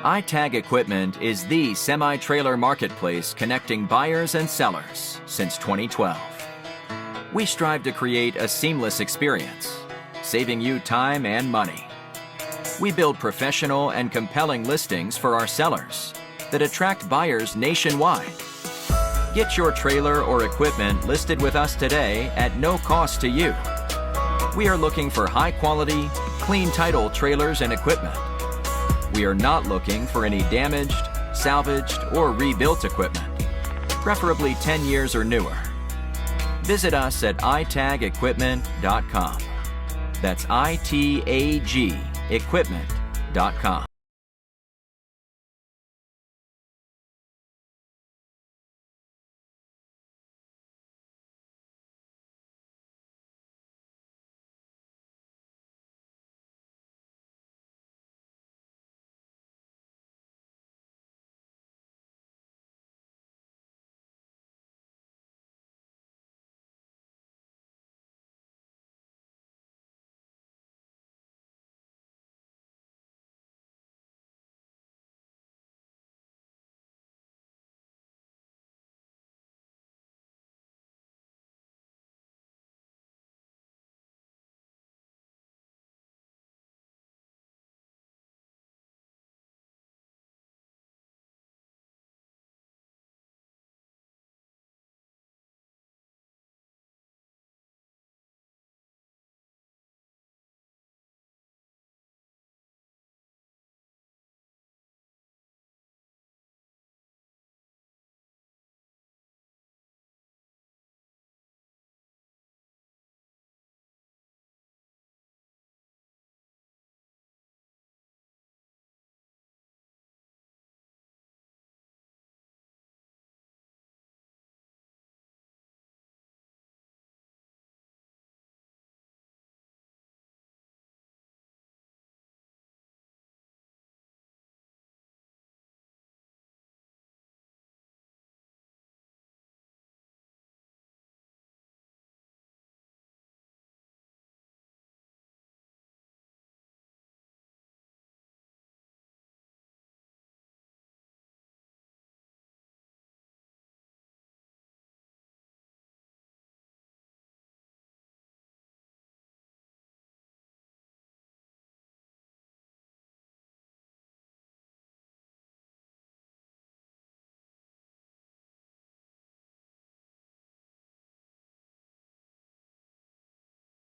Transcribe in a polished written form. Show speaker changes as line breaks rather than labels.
iTag Equipment is the semi-trailer marketplace connecting buyers and sellers since 2012. We strive to create a seamless experience, saving you time and money. We build professional and compelling listings for our sellers that attract buyers nationwide. Get your trailer or equipment listed with us today at no cost to you. We are looking for high-quality, clean title trailers and equipment. We are not looking for any damaged, salvaged, or rebuilt equipment, preferably 10 years or newer. Visit us at itagequipment.com. That's ITAG equipment.com.